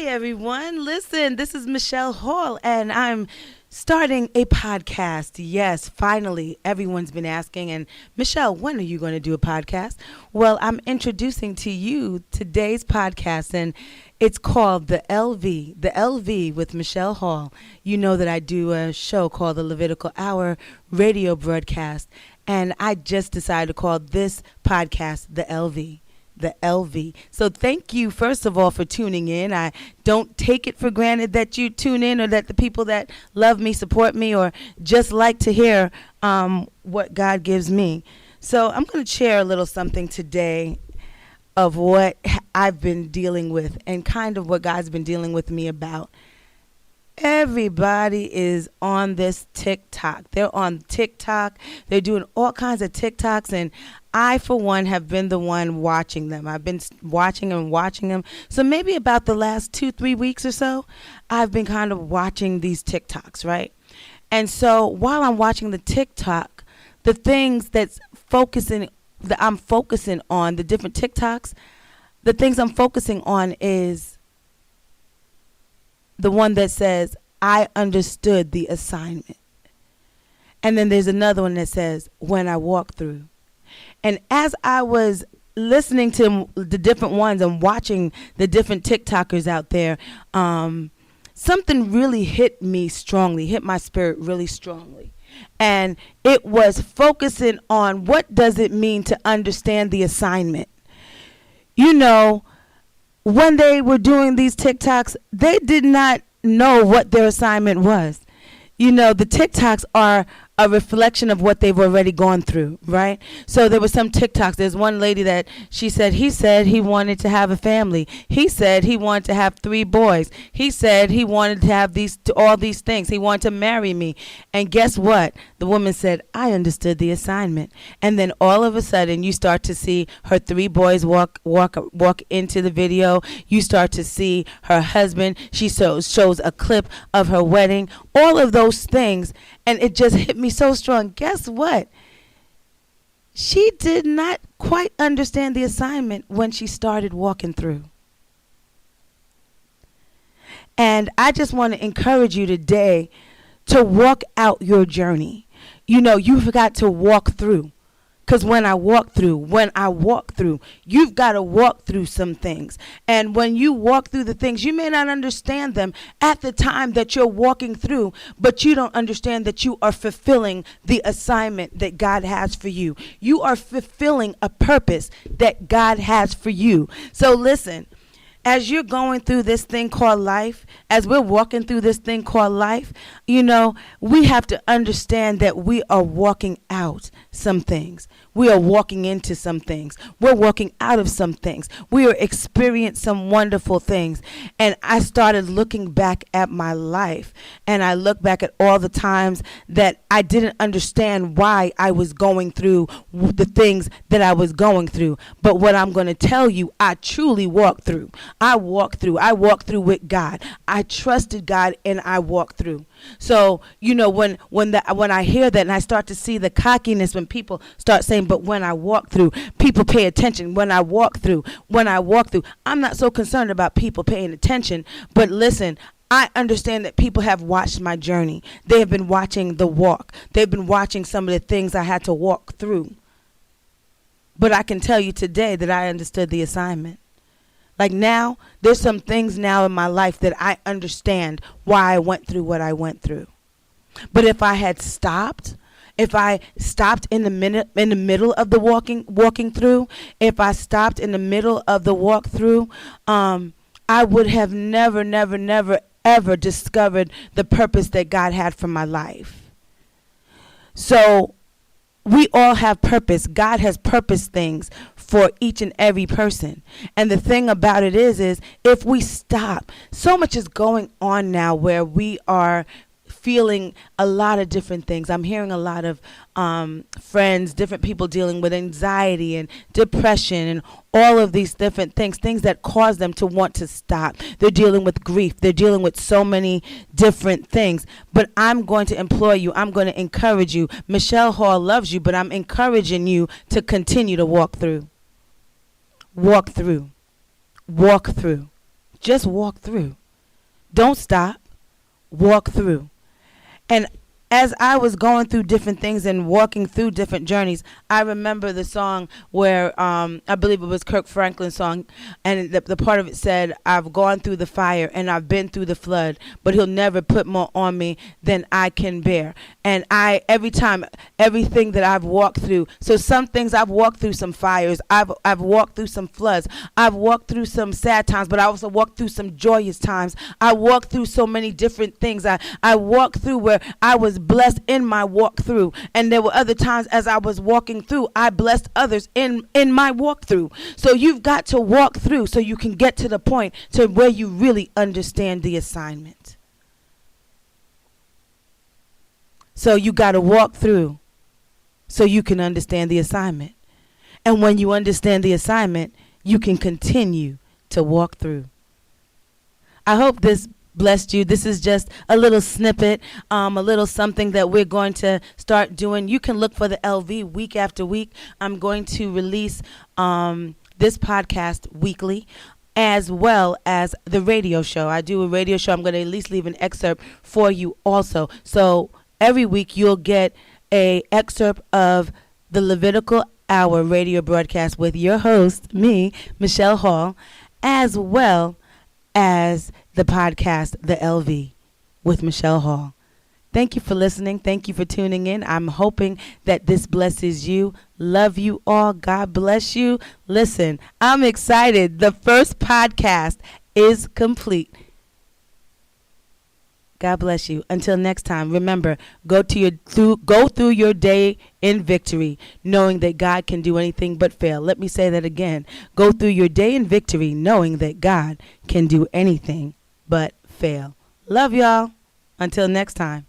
everyone. Listen, this is Michelle Hall, and I'm starting a podcast. Yes, finally, everyone's been asking. And Michelle, when are you going to do a podcast? Well, I'm introducing to you today's podcast, and it's called The LV with Michelle Hall. You know that I do a show called the Levitical Hour radio broadcast, and I just decided to call this podcast The LV. The LV. So thank you, first of all, for tuning in. I don't take it for granted that you tune in or that the people that love me, support me, or just like to hear what God gives me. So I'm going to share a little something today of what I've been dealing with and kind of what God's been dealing with me about. Everybody is on this TikTok. They're on TikTok. They're doing all kinds of TikToks, and I, for one, have been the one watching them. I've been watching them. So maybe about the last 2-3 weeks or so, I've been kind of watching these TikToks, right? And so while I'm watching the TikTok, the things that I'm focusing on, the different TikToks, the things I'm focusing on is the one that says, I understood the assignment. And then there's another one that says, when I walk through. And as I was listening to the different ones and watching the different TikTokers out there, something really hit my spirit really strongly. And it was focusing on what does it mean to understand the assignment. You know, when they were doing these TikToks, they did not know what their assignment was. You know, the TikToks are a reflection of what they've already gone through, right? So there were some TikToks. There's one lady that he said he wanted to have a family. He said he wanted to have 3 boys. He said he wanted to have all these things. He wanted to marry me. And guess what? The woman said, I understood the assignment. And then all of a sudden you start to see her 3 boys walk into the video. You start to see her husband. She shows a clip of her wedding. All of those things. And it just hit me so strong. Guess what? She did not quite understand the assignment when she started walking through. And I just want to encourage you today to walk out your journey. You know, you've got to walk through. Because when I walk through, you've got to walk through some things. And when you walk through the things, you may not understand them at the time that you're walking through, but you don't understand that you are fulfilling the assignment that God has for you. You are fulfilling a purpose that God has for you. So listen, as you're going through this thing called life, as we're walking through this thing called life, you know, we have to understand that we are walking out some things. We are walking into some things. We're walking out of some things. We are experiencing some wonderful things. And I started looking back at my life, and I look back at all the times that I didn't understand why I was going through the things that I was going through. But what I'm going to tell you, I truly walked through. I walked through with God. I trusted God, and I walked through. So, you know, when I hear that and I start to see the cockiness when people start saying, but when I walk through, people pay attention. When I walk through, I'm not so concerned about people paying attention. But listen, I understand that people have watched my journey. They have been watching the walk. They've been watching some of the things I had to walk through. But I can tell you today that I understood the assignment. Like now, there's some things now in my life that I understand why I went through what I went through. But if I had stopped, if I stopped in the middle of the walking through, if I stopped in the middle of the walk through, I would have never, ever discovered the purpose that God had for my life. So we all have purpose. God has purposed things for each and every person. And the thing about it is if we stop, so much is going on now where we are feeling a lot of different things. I'm hearing a lot of friends, different people dealing with anxiety and depression and all of these different things that cause them to want to stop. They're dealing with grief. They're dealing with so many different things. But I'm going to implore you. I'm going to encourage you. Michelle Hall loves you, but I'm encouraging you to continue to walk through. Walk through. Walk through. just walk through. Don't stop. Walk through. And as I was going through different things and walking through different journeys, I remember the song where I believe it was Kirk Franklin's song, and the part of it said, "I've gone through the fire and I've been through the flood, but he'll never put more on me than I can bear." And every time, everything that I've walked through, so some things I've walked through some fires, I've walked through some floods, I've walked through some sad times, but I also walked through some joyous times. I walked through so many different things. I walked through where I was blessed in my walk through, and there were other times as I was walking through, I blessed others in my walk through. So you've got to walk through so you can get to the point to where you really understand the assignment. So you got to walk through so you can understand the assignment. And when you understand the assignment, you can continue to walk through. I hope this blessed you. This is just a little snippet, a little something that we're going to start doing. You can look for the LV week after week. I'm going to release this podcast weekly, as well as the radio show. I do a radio show. I'm going to at least leave an excerpt for you also. So every week you'll get a excerpt of the Levitical Hour radio broadcast with your host, me, Michelle Hall, as well as the podcast, The LV, with Michelle Hall. Thank you for listening. Thank you for tuning in. I'm hoping that this blesses you. Love you all. God bless you. Listen, I'm excited. The first podcast is complete. God bless you. Until next time, remember, go through your day in victory, knowing that God can do anything but fail. Let me say that again. Go through your day in victory, knowing that God can do anything but fail. Love y'all. Until next time.